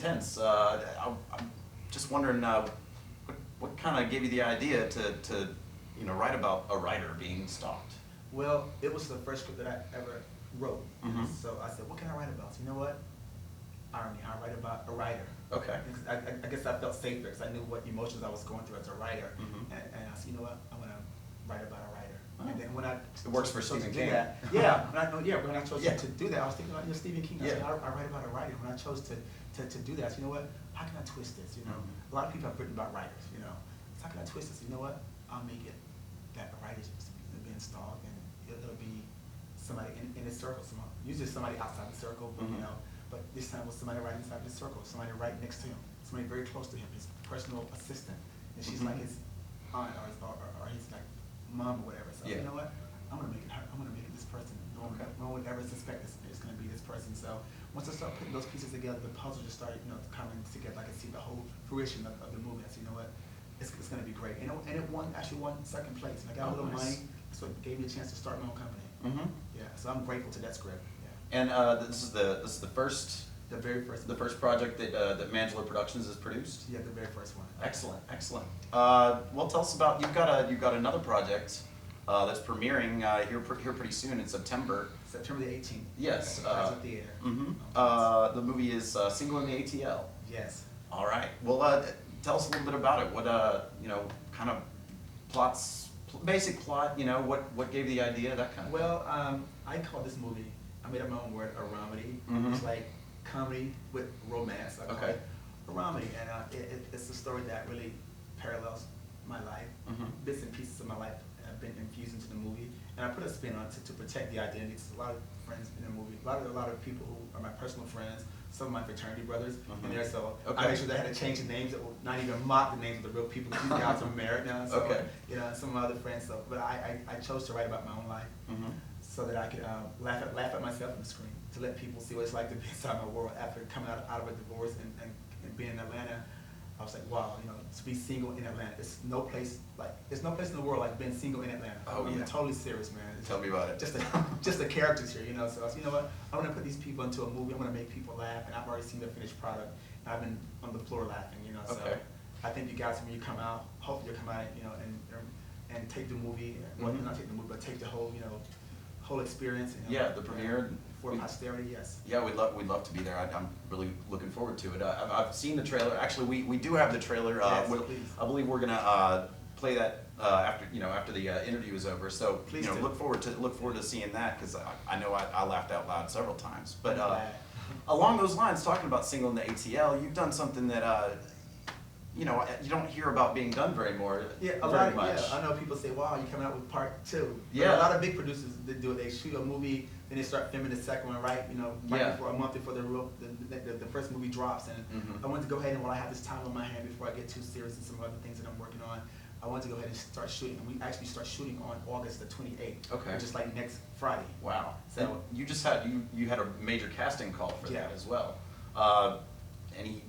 intense. I'm just wondering, what kind of gave you the idea to write about a writer being stalked? Well, it was the first script that I ever wrote. Mhm. So I said, what can I write about? So you know what? Irony. I write about a writer. Okay. I guess I felt safer because I knew what emotions I was going through as a writer. Mhm. And I said, you know what? I'm gonna write about a writer. Oh. And then when I It works for chose to Stephen do King. that, when I chose Yeah. to do that, I was thinking about Stephen King. I said, Yeah. I write about a writer. When I chose to do that, I said, you know what? How can I twist this? You know, Mhm. a lot of people have written about writers. You know, so how can I twist this? You know what? I'll make it that a writer's being stalked, and it'll be somebody in his circle. Usually somebody outside the circle, but Mhm. but this time it was somebody right inside the circle, somebody right next to him, somebody very close to him, his personal assistant, and she's Mhm. like his aunt or his like mom or whatever. So Yeah. you know what? I'm gonna make it this person. Okay. No one would ever suspect it's gonna be this person. So once I start putting those pieces together, the puzzle just started coming together. I can see the whole fruition of the movie. I said, you know what? It's gonna be great. And it won second place. And I got a little nice. money. That's what gave me a chance to start my own company. Mhm. Yeah. So I'm grateful to that script. Yeah. And this is the first The very first. the first project that Mangelo Productions has produced. Yeah, the very first one. Excellent, excellent. Well, tell us about you've got another project that's premiering here pretty soon in September. September the 18th. Yes. Plaza Theater. The movie is Single in the ATL. Yes. All right. Well, tell us a little bit about it. What kind of basic plot. What gave the idea, that kind of. Well, I call this movie, I made up my own word, a comedy. Mhm. It's like comedy with romance. I call Okay. it a comedy, and it's a story that really parallels my life. Mhm. Bits and pieces of my life have been infused into the movie, and I put a spin on it to protect the identities. A lot of friends in the movie, a lot of people who are my personal friends, some of my fraternity brothers Mhm. in there. So Okay. I made sure they had to change the names that would not even mock the names of the real people. These guys are married now, so Okay. some of my other friends. So, but I chose to write about my own life Mhm. so that I could laugh at myself on the screen, to let people see what it's like to be inside my world after coming out of a divorce and being in Atlanta. I was like, wow, to be single in Atlanta. There's no place in the world like being single in Atlanta. Oh, I'm yeah. totally serious, man. Tell me about it. Just the characters here, So I said, you know what? I'm gonna put these people into a movie. I'm gonna make people laugh, and I've already seen the finished product. And I've been on the floor laughing, So Okay. I think you guys, when you come out, hopefully you'll come out, and take the movie. Well, Mhm. not take the movie, but take the whole experience. Yeah, the premiere. For posterity, yes. Yeah, we'd love to be there. I'm really looking forward to it. I've seen the trailer. Actually, we do have the trailer. Yes, please. I believe we're gonna play that after the interview is over. So Please do. look forward to seeing that, because I know I laughed out loud several times. But I'm glad. along those lines, talking about Single in the ATL, you've done something that you don't hear about being done very much. I know people say, wow, you're coming out with part 2. But Yeah. a lot of big producers, they do it. They shoot a movie, then they start filming the second one, right Yeah. before a month before the first movie drops. And Mhm. I wanted to go ahead, and while I have this time on my hand before I get too serious and some other things that I'm working on, I wanted to go ahead and start shooting. And we actually start shooting on August the 28th. Okay. Which is like next Friday. Wow. So- And you just had you had a major casting call for Yeah. that as well. Any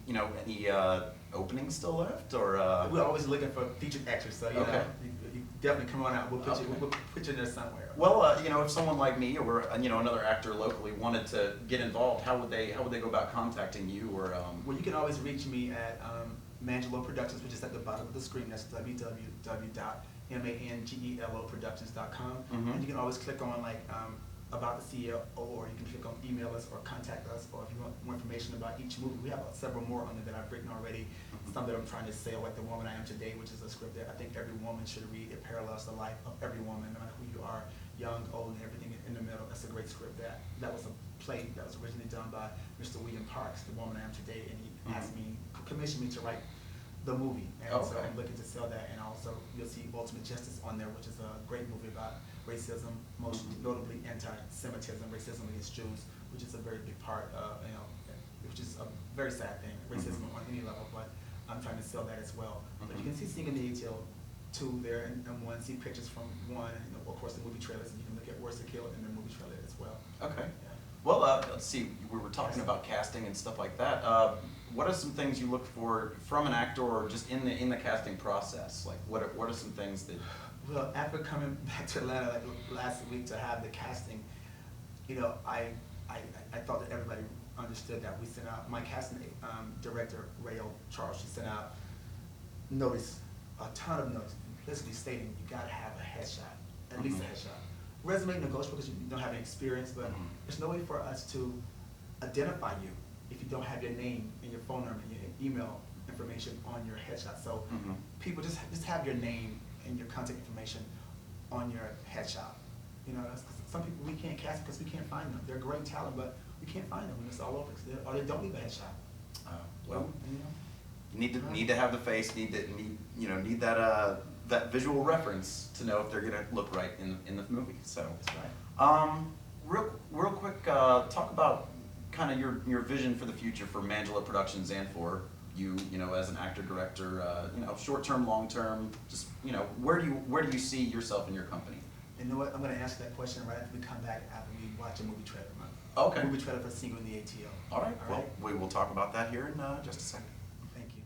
openings still left, or? We're always looking for featured extras, so Okay. you definitely come on out. We'll put Okay. we'll put you in there somewhere. Well, if someone like me or another actor locally wanted to get involved, how would they go about contacting you, or? Well, you can always reach me at Mangelo Productions, which is at the bottom of the screen. That's www.mangeloproductions.com. Mhm. And you can always click on about the CEO, or you can click on email us or contact us, or if you want more information about each movie, we have several more on there that I've written already. Some that I'm trying to sell, like The Woman I Am Today, which is a script that I think every woman should read. It parallels the life of every woman, no matter who you are, young, old, and everything in the middle. That's a great script. That was a play that was originally done by Mr. William Parks, The Woman I Am Today, and he commissioned me to write the movie. And so Okay. I'm looking to sell that, and also you'll see Ultimate Justice on there, which is a great movie about racism, most notably anti-Semitism, racism against Jews, which is a very big part of, which is a very sad thing, racism on any level, but I'm trying to sell that as well. But you can see Singing the ATL 2 there, and 1, see pictures from 1, and of course the movie trailers, and you can look at Worst to Kill in the movie trailer as well. Okay. Yeah. Well, let's see. We were talking about casting and stuff like that. What are some things you look for from an actor, or just in the casting process? Like, what are some things that? Well, after coming back to Atlanta last week to have the casting, I thought that everybody understood that, we sent out, my casting director, Rayo Charles, she sent out notice, a ton of notice, basically stating you gotta have a headshot, at least a headshot. Resume negotiable because you don't have any experience, but there's no way for us to identify you if you don't have your name and your phone number and your email information on your headshot. So people just have your name and your contact information on your headshot. You know, some people we can't cast because we can't find them. They're great talent, but we can't find them when it's all over. Or they don't leave a headshot. Well, you know, need to have the face. Need that that visual reference to know if they're gonna look right in the movie. So that's right. Real quick, talk about kind of your vision for the future for Mangelo Productions and for you know, as an actor director. You know, short term, long term. Just where do you see yourself in your company? You know what? I'm going to answer that question right after we come back after we watch a movie trailer. Okay. Movie trailer for Single in the ATL. All right. Well, we will talk about that here in just a second. Thank you.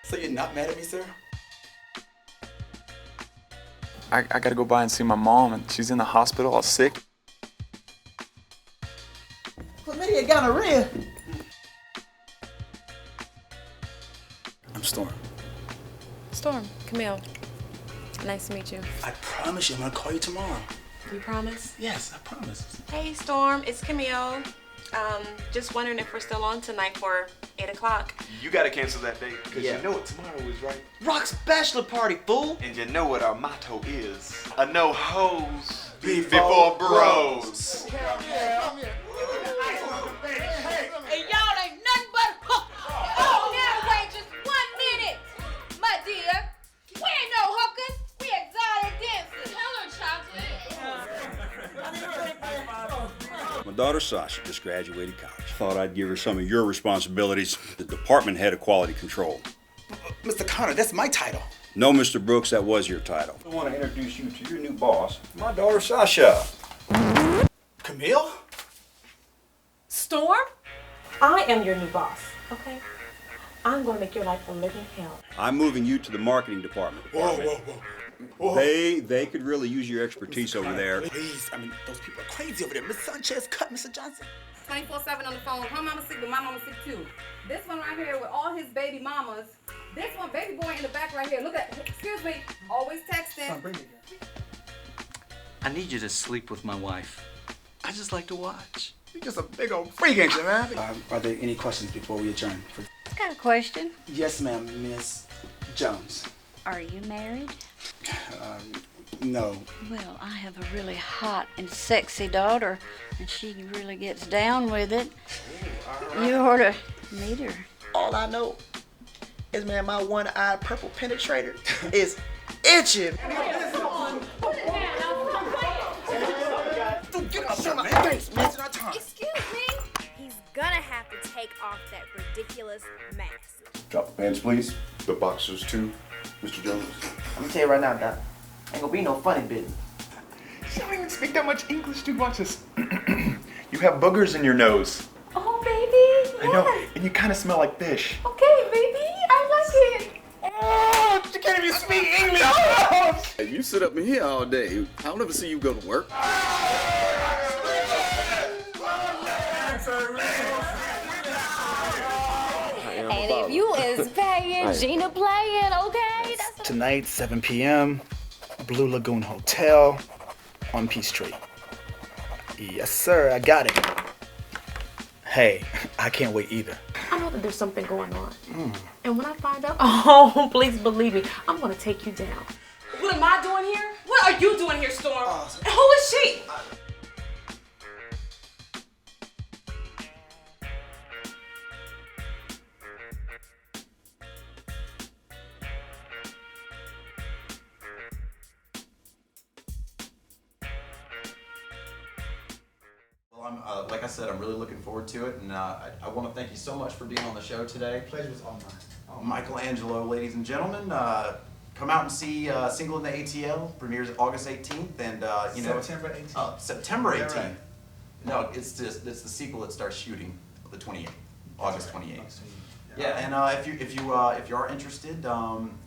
So you're not mad at me, sir? I gotta go by and see my mom, and she's in the hospital all sick. Chlamydia, gonorrhea. I'm Storm. Storm, Camille. Nice to meet you. I promise you I'm gonna call you tomorrow. You promise? Yes, I promise. Hey, Storm, it's Camille. Just wondering if we're still on tonight for 8 o'clock. You gotta cancel that date because Yeah. you know what tomorrow is, right? Rock's bachelor party, fool! And you know what our motto is. A no hoes Before bros. And y'all ain't nothing but hookers. Oh, now wait just 1 minute, my dear. We ain't no hookers. We exotic dancers. Hello, chocolate. My daughter Sasha just graduated college. Thought I'd give her some of your responsibilities. The department head of quality control. Mr. Connor, that's my title. No, Mr. Brooks, that was your title. I want to introduce you to your new boss, my daughter Sasha. Camille? Storm, I am your new boss, okay? I'm gonna make your life a living hell. I'm moving you to the marketing department. Whoa. They could really use your expertise over there. Please, I mean, those people are crazy over there. Miss Sanchez cut Mr. Johnson. 24/7 on the phone. Her mama sick, but my mama sick too. This one right here with all his baby mamas. This one, baby boy in the back right here. Look at, excuse me, always texting. Bring it here. I need you to sleep with my wife. I just like to watch. You're just a big old freak, ain't you, man? Are there any questions before we adjourn? I've got a question. Yes, ma'am, Miss Jones. Are you married? No. Well, I have a really hot and sexy daughter, and she really gets down with it. You ought to meet her. All I know is, man, my one-eyed purple penetrator is itching. Dude, get up, man. Thanks, man. It's not time. Excuse me. He's gonna have to take off that ridiculous mask. Drop the pants, please. The boxers, too, Mr. Jones. I'm gonna tell you right now, Doc. Ain't gonna be no funny business. You don't even speak that much English, dude. Watch this. You have boogers in your nose. Oh, baby. I know, and you kind of smell like fish. Okay, baby. I like it. Oh, you can't even speak English. Hey, you sit up in here all day. I don't ever see you go to work. And if you is paying, Gina playing, okay? That's Tonight, 7 p.m., Blue Lagoon Hotel on Peachtree. Yes, sir, I got it. Hey, I can't wait either. I know that there's something going on. And when I find out, oh, please believe me, I'm gonna take you down. What am I doing here? What are you doing here, Storm? And who is she? Well, like I said, I'm really looking forward to it, and I want to thank you so much for being on the show today. Pleasure was all mine. Micheal Angelo, ladies and gentlemen, come out and see Single in the ATL. Premieres August 18th, and you know September 18th. September 18th. Yeah, right. No, it's the sequel that starts shooting the 28th, August 28th. Yeah, Yeah, and if you are interested,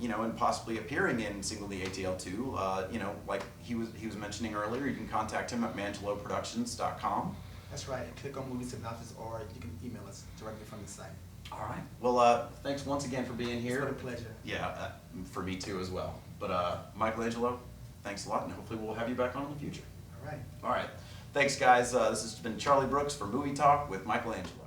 you know, in possibly appearing in Single the ATL 2, you know, like he was mentioning earlier, you can contact him at mangeloproductions.com. That's right. And click on movie synopsis, or you can email us directly from the site. All right. Well, thanks once again for being here. It's been a pleasure. Yeah, for me too as well. But Michelangelo, thanks a lot, and hopefully we'll have you back on in the future. All right. All right. Thanks, guys. This has been Charlie Brooks for Movie Talk with Michelangelo.